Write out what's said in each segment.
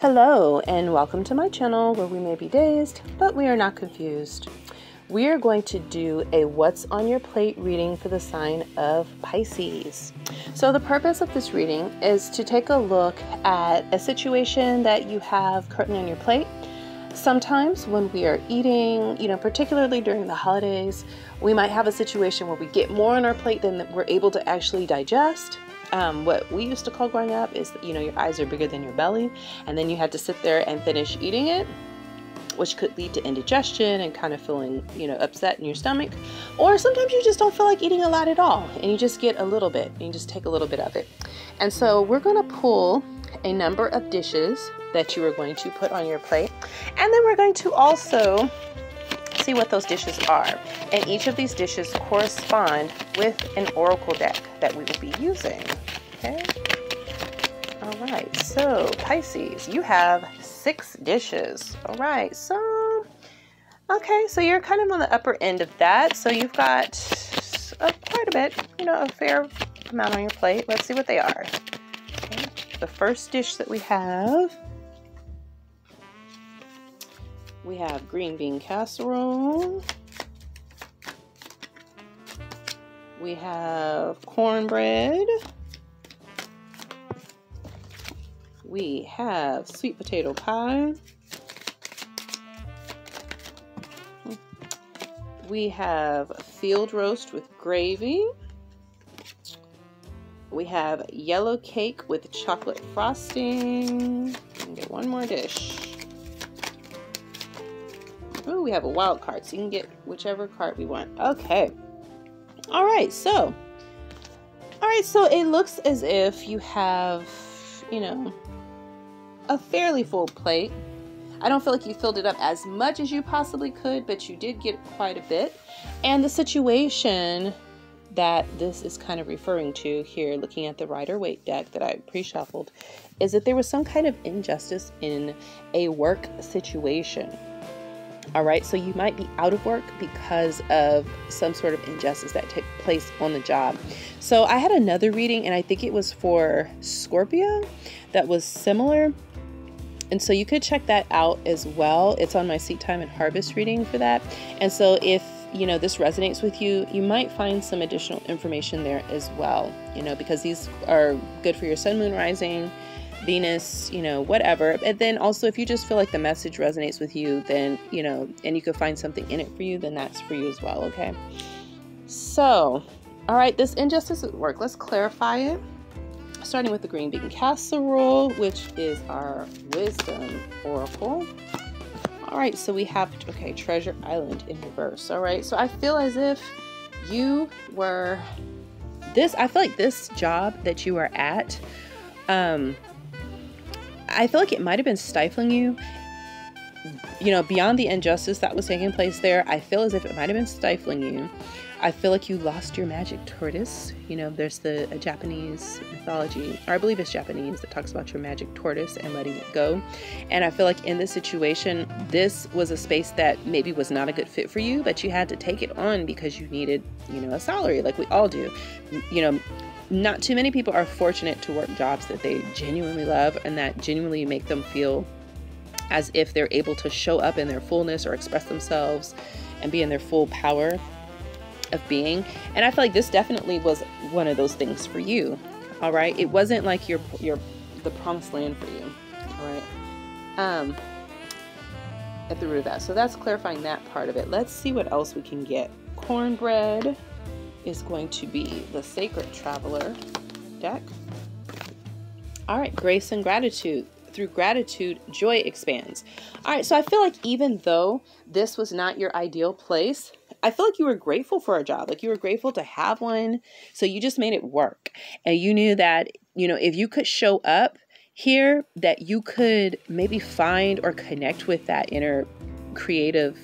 Hello and welcome to my channel where we may be dazed, but we are not confused. We are going to do a what's on your plate reading for the sign of Pisces. So the purpose of this reading is to take a look at a situation that you have currently on your plate. Sometimes when we are eating, particularly during the holidays, we might have a situation where we get more on our plate than we're able to actually digest. What we used to call growing up is, your eyes are bigger than your belly, and then you had to sit there and finish eating it, which could lead to indigestion and kind of feeling, upset in your stomach. Or sometimes you just don't feel like eating a lot at all, and you just get a little bit, and you just take a little bit of it. And so we're going to pull a number of dishes that you are going to put on your plate, and then we're going to also see what those dishes are. And each of these dishes correspond with an oracle deck that we will be using. Okay. All right. So Pisces, you have 6 dishes. All right. So, okay. So you're kind of on the upper end of that. So you've got quite a bit, a fair amount on your plate. Let's see what they are. Okay. The first dish that we have green bean casserole. We have cornbread. We have sweet potato pie. We have field roast with gravy. We have yellow cake with chocolate frosting. And get one more dish. Oh, we have a wild card, so you can get whichever card we want. Okay. All right, so it looks as if you have, a fairly full plate. I don't feel like you filled it up as much as you possibly could, but you did get quite a bit. And the situation that this is kind of referring to here, looking at the Rider-Waite deck that I pre-shuffled, is that there was some kind of injustice in a work situation. All right, so you might be out of work because of some sort of injustice that took place on the job. So I had another reading, and I think it was for Scorpio, that was similar. And so you could check that out as well. It's on my Seed Time and Harvest reading for that. And so if, this resonates with you, you might find some additional information there as well, because these are good for your sun, moon, rising, Venus, whatever. And then also if you just feel like the message resonates with you, then, and you could find something in it for you, then that's for you as well. Okay. So, all right, this injustice at work, let's clarify it. Starting with the green bean casserole, which is our wisdom oracle. All right. So we have, Treasure Island in reverse. All right. So I feel as if you were I feel like this job that you are at, I feel like it might have been stifling you, beyond the injustice that was taking place there. I feel as if it might have been stifling you. I feel like you lost your magic tortoise. There's the Japanese mythology, or I believe it's Japanese, that talks about your magic tortoise and letting it go. And I feel like in this situation, this was a space that maybe was not a good fit for you, but you had to take it on because you needed, a salary, like we all do. Not too many people are fortunate to work jobs that they genuinely love and that genuinely make them feel as if they're able to show up in their fullness or express themselves and be in their full power of being. And I feel like this definitely was one of those things for you. All right. It wasn't like the promised land for you. All right. At the root of that. So that's clarifying that part of it. Let's see what else we can get. Cornbread is going to be the Sacred Traveler deck. All right, grace and gratitude. Through gratitude, joy expands. All right, so I feel like even though this was not your ideal place, I feel like you were grateful for a job. Like you were grateful to have one. So you just made it work. And you knew that, if you could show up here, that you could maybe find or connect with that inner creative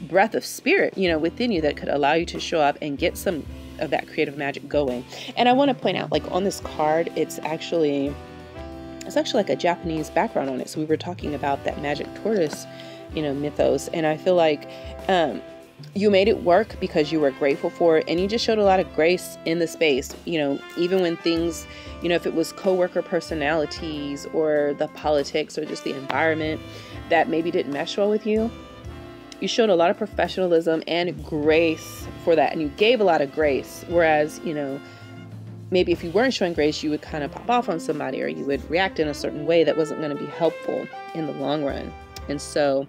breath of spirit, within you that could allow you to show up and get some of that creative magic going. And I want to point out, like on this card, it's actually like a Japanese background on it. So we were talking about that magic tortoise, mythos. And I feel like, you made it work because you were grateful for it, and you just showed a lot of grace in the space, you know, even when things, you know, if it was coworker personalities or the politics or just the environment that maybe didn't mesh well with you, you showed a lot of professionalism and grace for that, and you gave a lot of grace. Whereas, you know, maybe if you weren't showing grace, you would kind of pop off on somebody, or you would react in a certain way that wasn't going to be helpful in the long run. And so,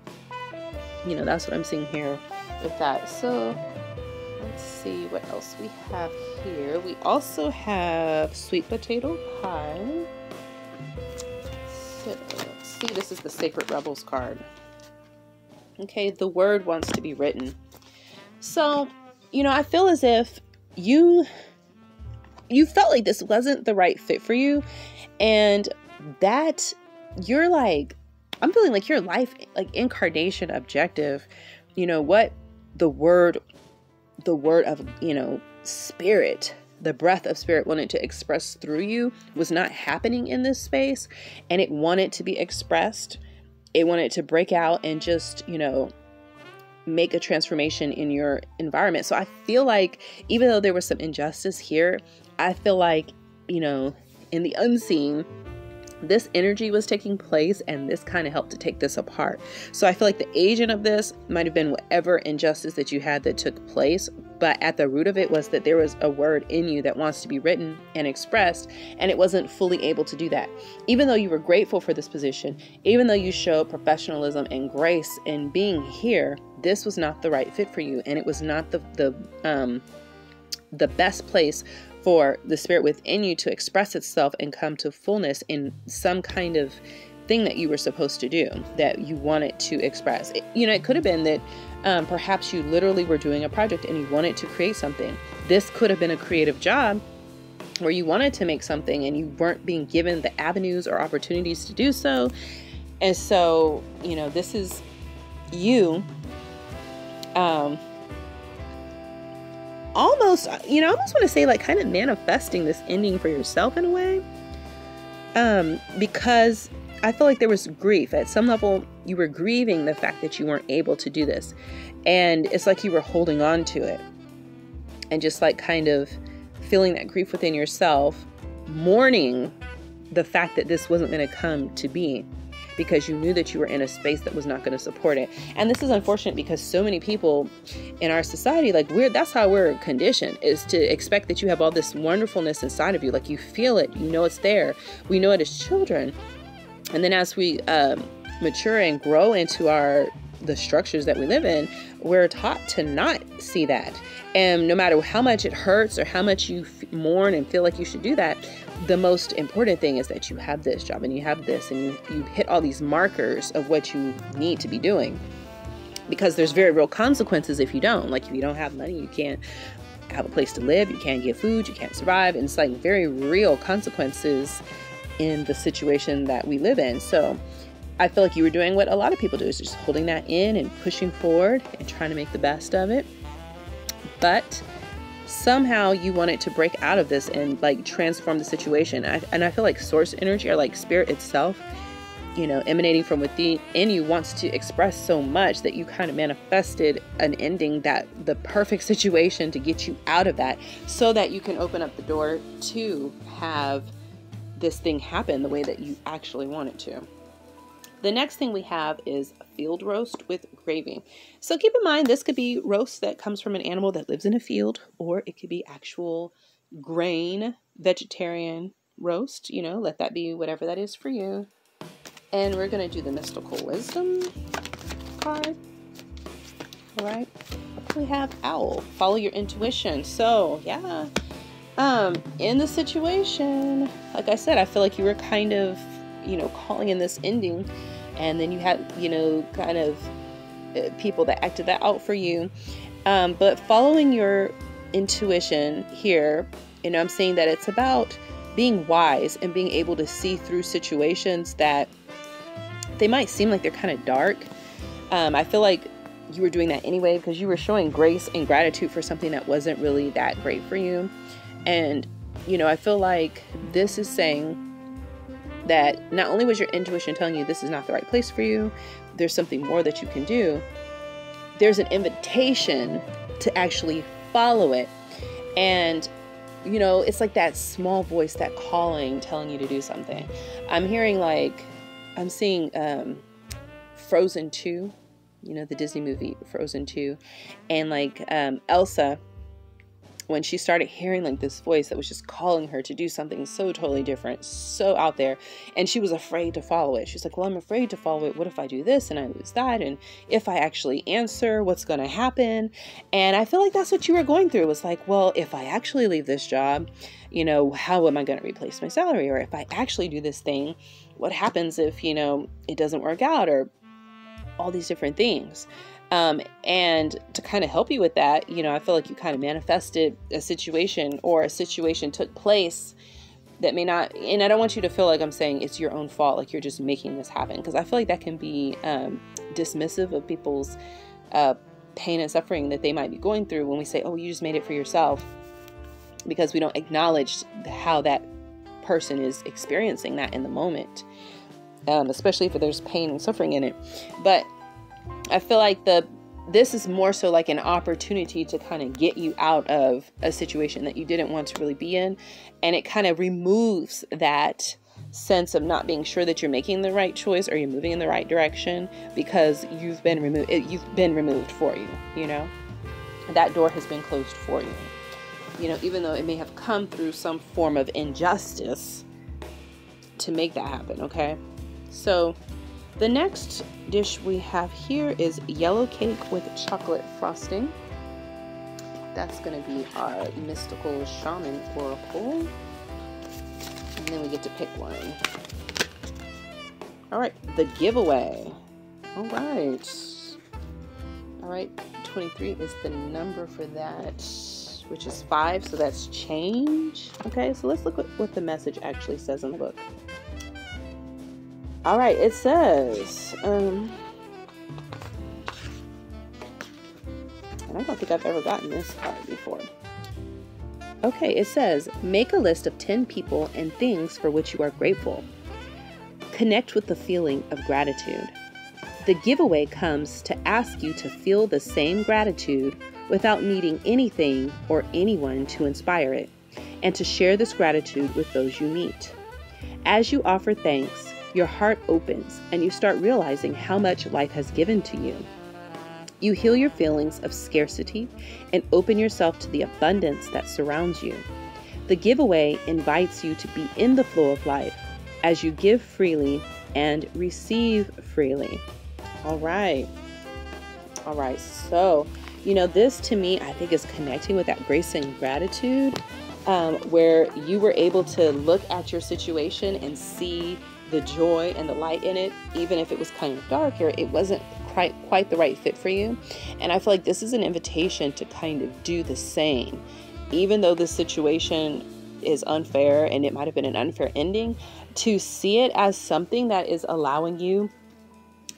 you know, that's what I'm seeing here with that. So let's see what else we have here. We also have sweet potato pie. So let's see, this is the Sacred Rebels card. Okay, the word wants to be written. So, you know, I feel as if you felt like this wasn't the right fit for you, and that you're like, I'm feeling like your life, like incarnation objective, you know, what the word of, you know, spirit, the breath of spirit wanted to express through you was not happening in this space, and it wanted to be expressed. It wanted to break out and just, you know, make a transformation in your environment. So I feel like even though there was some injustice here, I feel like, you know, in the unseen, this energy was taking place, and this kind of helped to take this apart. So I feel like the agent of this might have been whatever injustice that you had that took place, but at the root of it was that there was a word in you that wants to be written and expressed, and it wasn't fully able to do that. Even though you were grateful for this position, even though you showed professionalism and grace in being here, this was not the right fit for you, and it was not the best place for the spirit within you to express itself and come to fullness in some kind of thing that you were supposed to do, that you wanted to express. You know, it could have been that perhaps you literally were doing a project and you wanted to create something. This could have been a creative job where you wanted to make something and you weren't being given the avenues or opportunities to do so. And so, you know, this is you almost, you know, I almost want to say like kind of manifesting this ending for yourself in a way, because I feel like there was grief at some level. You were grieving the fact that you weren't able to do this, and it's like you were holding on to it and just like kind of feeling that grief within yourself, mourning the fact that this wasn't going to come to be, because you knew that you were in a space that was not going to support it. And this is unfortunate because so many people in our society, like that's how we're conditioned, is to expect that you have all this wonderfulness inside of you. Like you feel it, you know it's there. We know it as children. And then as we mature and grow into the structures that we live in, we're taught to not see that. And no matter how much it hurts or how much you mourn and feel like you should do that, the most important thing is that you have this job and you have this, and you hit all these markers of what you need to be doing, because there's very real consequences if you don't. Like if you don't have money, you can't have a place to live, you can't get food, you can't survive. And it's like very real consequences in the situation that we live in. So I feel like you were doing what a lot of people do, is just holding that in and pushing forward and trying to make the best of it. But somehow you wanted to break out of this and like transform the situation. And I feel like source energy, or like spirit itself, you know, emanating from within you, wants to express so much that you kind of manifested an ending, that the perfect situation to get you out of that, so that you can open up the door to have this thing happen the way that you actually want it to. The next thing we have is field roast with gravy. So keep in mind, this could be roast that comes from an animal that lives in a field, or it could be actual grain, vegetarian roast. You know, let that be whatever that is for you. And we're going to do the mystical wisdom card. All right. We have owl. Follow your intuition. So yeah, in the situation, like I said, I feel like you were kind of, you know, calling in this ending, and then you had, you know, kind of people that acted that out for you. But following your intuition here, you know, I'm saying that it's about being wise and being able to see through situations that they might seem like they're kind of dark. I feel like you were doing that anyway, because you were showing grace and gratitude for something that wasn't really that great for you. And, you know, I feel like this is saying that not only was your intuition telling you this is not the right place for you, there's something more that you can do, there's an invitation to actually follow it. And, you know, it's like that small voice, that calling, telling you to do something. I'm hearing like, I'm seeing Frozen 2, you know, the Disney movie Frozen 2. And like Elsa, when she started hearing like this voice that was just calling her to do something so totally different, so out there, and she was afraid to follow it. She's like, well, I'm afraid to follow it. What if I do this and I lose that? And if I actually answer, what's going to happen? And I feel like that's what you were going through. It was like, well, if I actually leave this job, you know, how am I going to replace my salary? Or if I actually do this thing, what happens if, you know, it doesn't work out, or all these different things. And to kind of help you with that, you know, I feel like you kind of manifested a situation, or a situation took place that may not, and I don't want you to feel like I'm saying it's your own fault, like you're just making this happen, because I feel like that can be dismissive of people's pain and suffering that they might be going through when we say, oh, you just made it for yourself, because we don't acknowledge how that person is experiencing that in the moment, especially if there's pain and suffering in it. But I feel like this is more so like an opportunity to kind of get you out of a situation that you didn't want to really be in. And it kind of removes that sense of not being sure that you're making the right choice or you're moving in the right direction, because you've been removed for you, you know, that door has been closed for you, you know, even though it may have come through some form of injustice to make that happen. Okay. So the next dish we have here is yellow cake with chocolate frosting. That's going to be our mystical shaman oracle. And then we get to pick one. All right, the giveaway. All right, 23 is the number for that, which is 5, so that's change. Okay, so let's look at what the message actually says in the book. All right, it says, and I don't think I've ever gotten this card before. Okay, it says, make a list of 10 people and things for which you are grateful. Connect with the feeling of gratitude. The giveaway comes to ask you to feel the same gratitude without needing anything or anyone to inspire it, and to share this gratitude with those you meet. As you offer thanks, your heart opens and you start realizing how much life has given to you. You heal your feelings of scarcity and open yourself to the abundance that surrounds you. The giveaway invites you to be in the flow of life as you give freely and receive freely. All right. So, you know, this to me, I think is connecting with that grace and gratitude, where you were able to look at your situation and see the joy and the light in it, even if it was kind of dark or it wasn't quite the right fit for you. And I feel like this is an invitation to kind of do the same, even though the situation is unfair and it might have been an unfair ending, to see it as something that is allowing you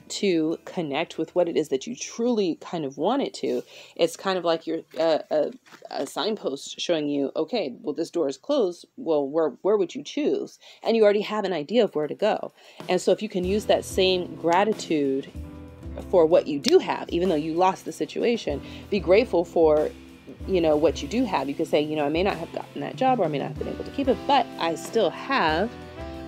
to connect with what it is that you truly kind of want it to. It's kind of like you're a signpost showing you, okay, well, this door is closed. Well, where would you choose? And you already have an idea of where to go. And so if you can use that same gratitude for what you do have, even though you lost the situation, be grateful for, you know, what you do have. You could say, you know, I may not have gotten that job, or I may not have been able to keep it, but I still have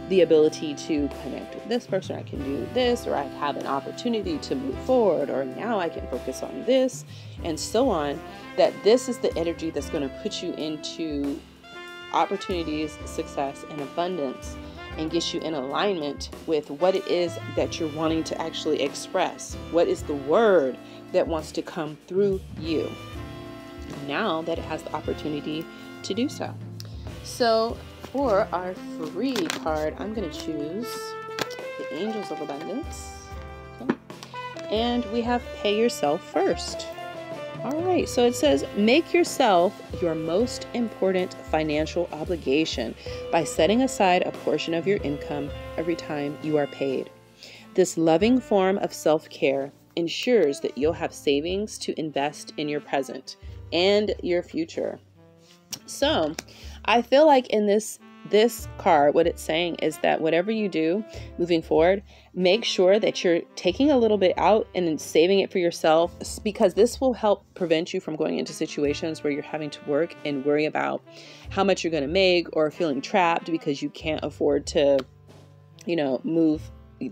the ability to connect with this person, or I can do this, or I have an opportunity to move forward, or now I can focus on this, and so on. That this is the energy that's going to put you into opportunities, success, and abundance, and get you in alignment with what it is that you're wanting to actually express. What is the word that wants to come through you now that it has the opportunity to do so? So for our free card, I'm going to choose the Angels of Abundance. Okay. And we have Pay Yourself First. All right, so it says, make yourself your most important financial obligation by setting aside a portion of your income every time you are paid. This loving form of self-care ensures that you'll have savings to invest in your present and your future. So I feel like in this this card, what it's saying is that whatever you do moving forward, make sure that you're taking a little bit out and then saving it for yourself, because this will help prevent you from going into situations where you're having to work and worry about how much you're going to make, or feeling trapped because you can't afford to, move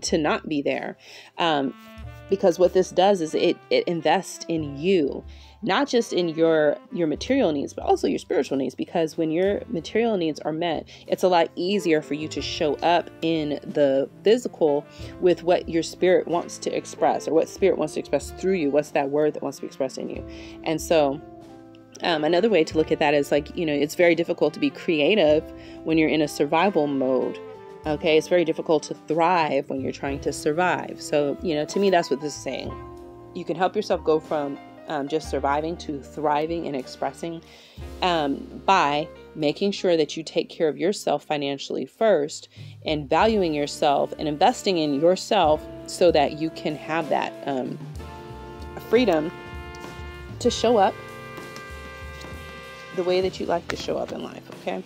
to not be there. Because what this does is it invests in you, not just in your material needs, but also your spiritual needs. Because when your material needs are met, it's a lot easier for you to show up in the physical with what your spirit wants to express, or what spirit wants to express through you. What's that word that wants to be expressed in you? And so another way to look at that is it's very difficult to be creative when you're in a survival mode. Okay, it's very difficult to thrive when you're trying to survive. So, to me, that's what this is saying. You can help yourself go from just surviving to thriving and expressing by making sure that you take care of yourself financially first, and valuing yourself and investing in yourself so that you can have that freedom to show up the way that you like to show up in life. Okay.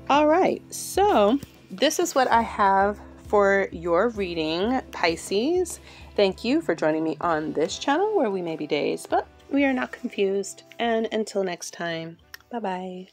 All right. So this is what I have for your reading, Pisces. Thank you for joining me on this channel where we may be dazed, but we are not confused. And until next time, bye-bye.